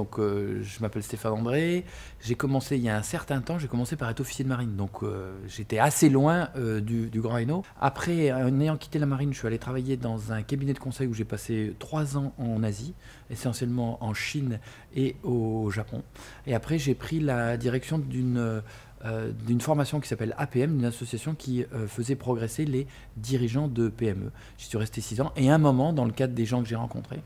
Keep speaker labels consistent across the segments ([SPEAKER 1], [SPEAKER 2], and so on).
[SPEAKER 1] Donc je m'appelle Stéphane André. J'ai commencé il y a un certain temps, j'ai commencé par être officier de marine. Donc j'étais assez loin du Grand Hainaut. Après, en ayant quitté la marine, je suis allé travailler dans un cabinet de conseil où j'ai passé 3 ans en Asie, essentiellement en Chine et au Japon. Et après, j'ai pris la direction d'une formation qui s'appelle APM, d'une association qui faisait progresser les dirigeants de PME. J'y suis resté 6 ans. Et à un moment, dans le cadre des gens que j'ai rencontrés,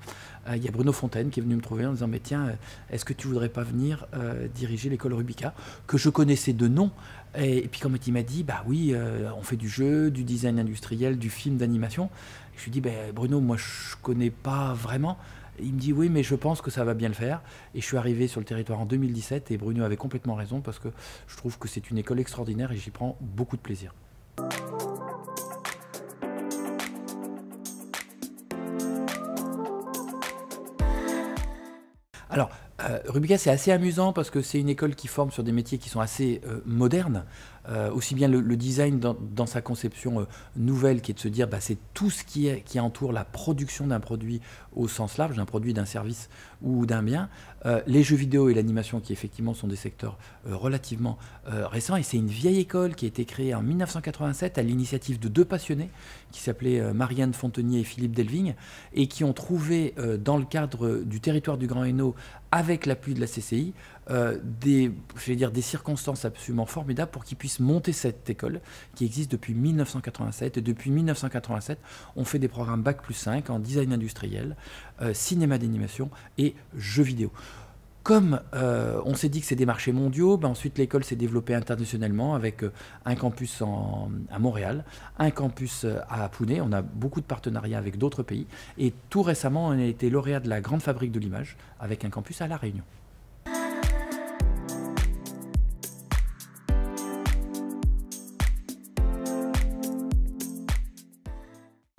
[SPEAKER 1] il y a Bruno Fontaine qui est venu me trouver en disant « Mais tiens, est-ce que tu voudrais pas venir diriger l'école Rubika ?» que je connaissais de nom. Et puis quand il m'a dit « Bah oui, on fait du jeu, du design industriel, du film, d'animation. » Je lui ai dit bah, « Bruno, moi je connais pas vraiment. » Il me dit oui, mais je pense que ça va bien le faire. Et je suis arrivé sur le territoire en 2017 et Bruno avait complètement raison parce que je trouve que c'est une école extraordinaire et j'y prends beaucoup de plaisir. Alors, Rubika, c'est assez amusant parce que c'est une école qui forme sur des métiers qui sont assez modernes. Aussi bien le design dans sa conception nouvelle qui est de se dire bah, c'est tout ce qui entoure la production d'un produit au sens large, d'un produit, d'un service ou d'un bien. Les jeux vidéo et l'animation qui effectivement sont des secteurs relativement récents. Et c'est une vieille école qui a été créée en 1987 à l'initiative de 2 passionnés qui s'appelaient Marianne Fontenier et Philippe Delvigne et qui ont trouvé dans le cadre du territoire du Grand Hainaut avec l'appui de la CCI, des circonstances absolument formidables pour qu'ils puissent monter cette école qui existe depuis 1987. Et depuis 1987, on fait des programmes Bac+5 en design industriel, cinéma d'animation et jeux vidéo. Comme on s'est dit que c'est des marchés mondiaux, ben ensuite l'école s'est développée internationalement avec un campus à Montréal, un campus à Pune. On a beaucoup de partenariats avec d'autres pays. Et tout récemment, on a été lauréat de la Grande Fabrique de l'Image avec un campus à La Réunion.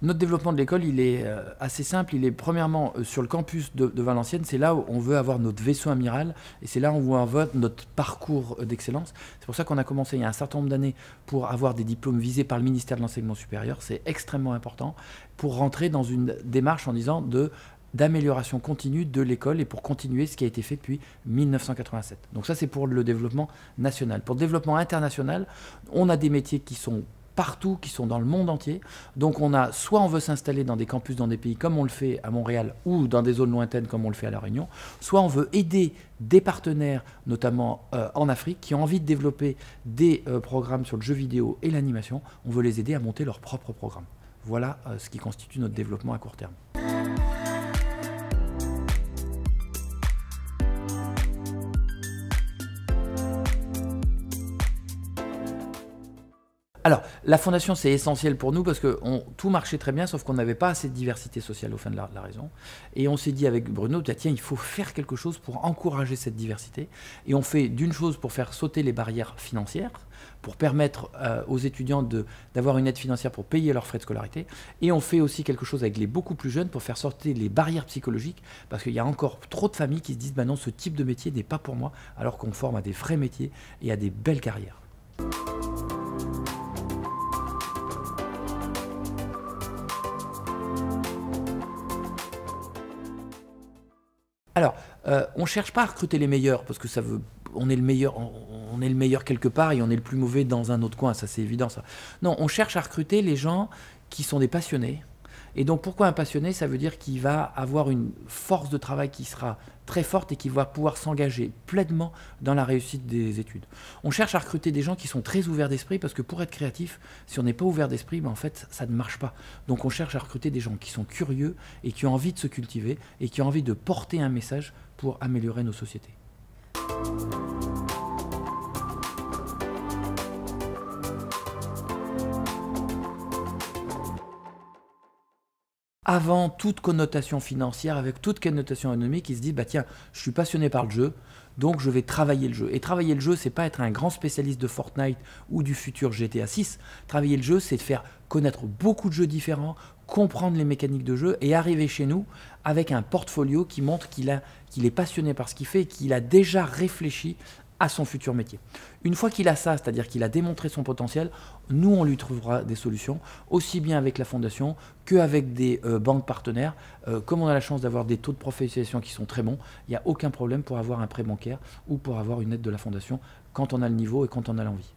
[SPEAKER 1] Notre développement de l'école, il est assez simple. Il est premièrement sur le campus de Valenciennes. C'est là où on veut avoir notre vaisseau amiral et c'est là où on veut notre parcours d'excellence. C'est pour ça qu'on a commencé il y a un certain nombre d'années pour avoir des diplômes visés par le ministère de l'Enseignement supérieur. C'est extrêmement important pour rentrer dans une démarche en disant d'amélioration continue de l'école et pour continuer ce qui a été fait depuis 1987. Donc ça, c'est pour le développement national. Pour le développement international, on a des métiers qui sont partout, qui sont dans le monde entier. Donc soit on veut s'installer dans des campus dans des pays comme on le fait à Montréal ou dans des zones lointaines comme on le fait à La Réunion, soit on veut aider des partenaires, notamment en Afrique, qui ont envie de développer des programmes sur le jeu vidéo et l'animation. On veut les aider à monter leur propre programme. Voilà ce qui constitue notre développement à court terme. Alors, la fondation, c'est essentiel pour nous parce que tout marchait très bien, sauf qu'on n'avait pas assez de diversité sociale au fin de la raison. Et on s'est dit avec Bruno, tiens, il faut faire quelque chose pour encourager cette diversité. Et on fait d'une chose pour faire sauter les barrières financières, pour permettre aux étudiants d'avoir une aide financière pour payer leurs frais de scolarité. Et on fait aussi quelque chose avec les beaucoup plus jeunes pour faire sortir les barrières psychologiques, parce qu'il y a encore trop de familles qui se disent, bah non, ce type de métier n'est pas pour moi, alors qu'on forme à des vrais métiers et à des belles carrières. Alors, on ne cherche pas à recruter les meilleurs, parce que on est le meilleur quelque part et on est le plus mauvais dans un autre coin, ça c'est évident ça. Non, on cherche à recruter les gens qui sont des passionnés. Et donc pourquoi un passionné? Ça veut dire qu'il va avoir une force de travail qui sera très forte et qui va pouvoir s'engager pleinement dans la réussite des études. On cherche à recruter des gens qui sont très ouverts d'esprit parce que pour être créatif, si on n'est pas ouvert d'esprit, ben en fait ça ne marche pas. Donc on cherche à recruter des gens qui sont curieux et qui ont envie de se cultiver et qui ont envie de porter un message pour améliorer nos sociétés. Avant toute connotation financière, avec toute connotation économique, ils se disent bah tiens, je suis passionné par le jeu, donc je vais travailler le jeu. Et travailler le jeu, c'est pas être un grand spécialiste de Fortnite ou du futur GTA 6. Travailler le jeu, c'est de faire connaître beaucoup de jeux différents, comprendre les mécaniques de jeu et arriver chez nous avec un portfolio qui montre qu'il est passionné par ce qu'il fait et qu'il a déjà réfléchi à son futur métier. Une fois qu'il a ça, c'est-à-dire qu'il a démontré son potentiel, nous, on lui trouvera des solutions, aussi bien avec la fondation qu'avec des banques partenaires. Comme on a la chance d'avoir des taux de professionnalisation qui sont très bons, il n'y a aucun problème pour avoir un prêt bancaire ou pour avoir une aide de la fondation quand on a le niveau et quand on a l'envie.